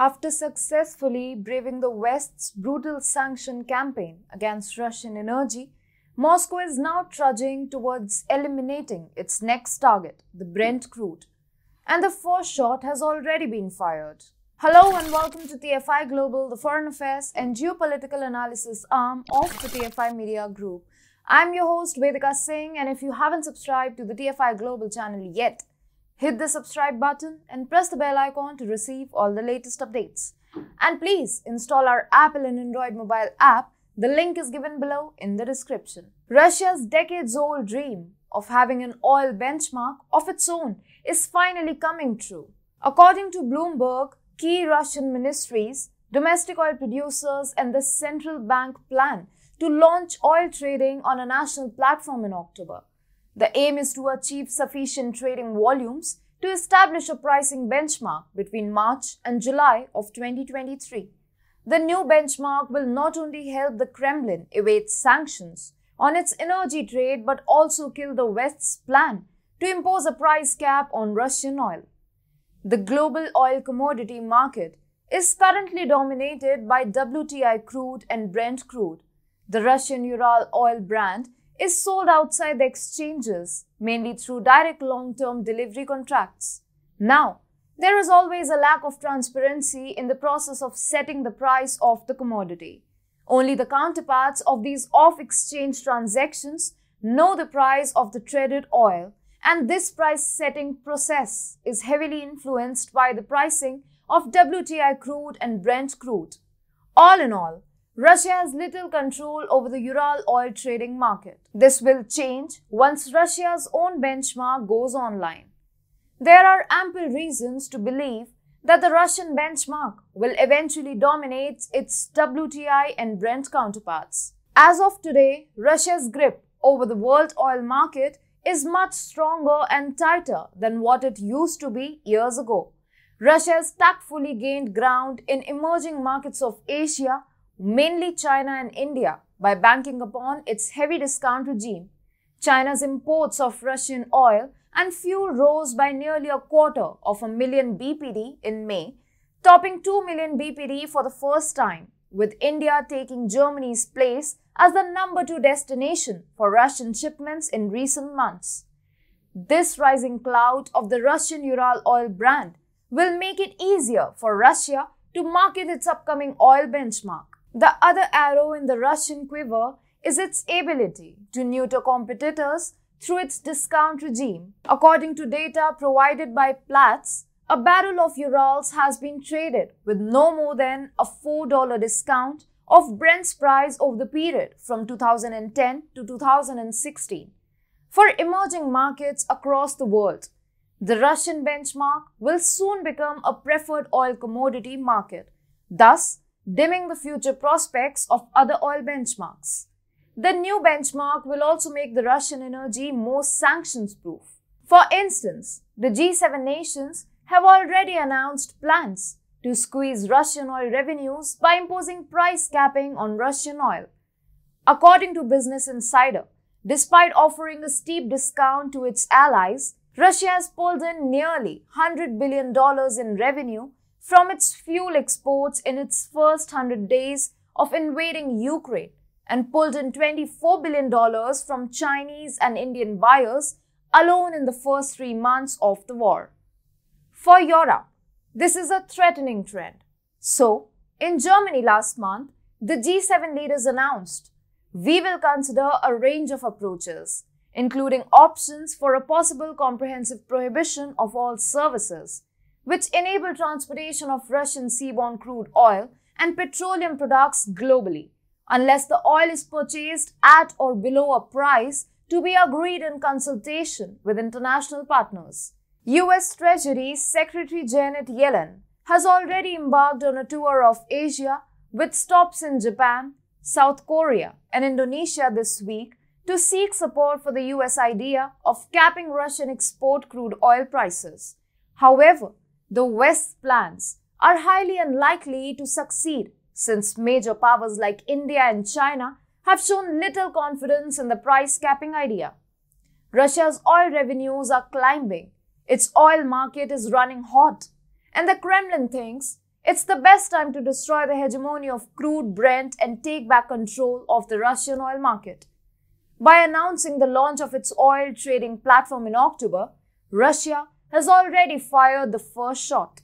After successfully braving the West's brutal sanction campaign against Russian energy, Moscow is now trudging towards eliminating its next target, the Brent crude. And the first shot has already been fired. Hello and welcome to TFI Global, the foreign affairs and geopolitical analysis arm of the TFI Media Group. I'm your host Vedika Singh, and if you haven't subscribed to the TFI Global channel yet, hit the subscribe button and press the bell icon to receive all the latest updates. And please install our Apple and Android mobile app. The link is given below in the description. Russia's decades-old dream of having an oil benchmark of its own is finally coming true. According to Bloomberg, key Russian ministries, domestic oil producers, and the central bank plan to launch oil trading on a national platform in October. The aim is to achieve sufficient trading volumes to establish a pricing benchmark between March and July of 2023. The new benchmark will not only help the Kremlin evade sanctions on its energy trade but also kill the West's plan to impose a price cap on Russian oil. The global oil commodity market is currently dominated by WTI crude and Brent crude. The Russian Ural oil brand is sold outside the exchanges, mainly through direct long-term delivery contracts. Now, there is always a lack of transparency in the process of setting the price of the commodity. Only the counterparts of these off-exchange transactions know the price of the traded oil, and this price-setting process is heavily influenced by the pricing of WTI crude and Brent crude. All in all, Russia has little control over the Ural oil trading market. This will change once Russia's own benchmark goes online. There are ample reasons to believe that the Russian benchmark will eventually dominate its WTI and Brent counterparts. As of today, Russia's grip over the world oil market is much stronger and tighter than what it used to be years ago. Russia has tactfully gained ground in emerging markets of Asia, mainly China and India, by banking upon its heavy discount regime. China's imports of Russian oil and fuel rose by nearly 250,000 BPD in May, topping 2 million BPD for the first time, with India taking Germany's place as the number 2 destination for Russian shipments in recent months. This rising clout of the Russian Ural oil brand will make it easier for Russia to market its upcoming oil benchmark. The other arrow in the Russian quiver is its ability to neuter competitors through its discount regime. According to data provided by Platts, a barrel of Urals has been traded with no more than a $4 discount of Brent's price over the period from 2010 to 2016. For emerging markets across the world, the Russian benchmark will soon become a preferred oil commodity market, thus dimming the future prospects of other oil benchmarks. The new benchmark will also make the Russian energy more sanctions-proof. For instance, the G7 nations have already announced plans to squeeze Russian oil revenues by imposing price capping on Russian oil. According to Business Insider, despite offering a steep discount to its allies, Russia has pulled in nearly $100 billion in revenue from its fuel exports in its first 100 days of invading Ukraine and pulled in $24 billion from Chinese and Indian buyers alone in the first 3 months of the war. For Europe, this is a threatening trend. So, in Germany last month, the G7 leaders announced, "We will consider a range of approaches, including options for a possible comprehensive prohibition of all services, which enable transportation of Russian seaborne crude oil and petroleum products globally, unless the oil is purchased at or below a price to be agreed in consultation with international partners." US Treasury Secretary Janet Yellen has already embarked on a tour of Asia with stops in Japan, South Korea, and Indonesia this week to seek support for the US idea of capping Russian export crude oil prices. However, the West's plans are highly unlikely to succeed since major powers like India and China have shown little confidence in the price capping idea. Russia's oil revenues are climbing, its oil market is running hot, and the Kremlin thinks It's the best time to destroy the hegemony of crude Brent and take back control of the Russian oil market. By announcing the launch of its oil trading platform in October, Russia has already fired the first shot.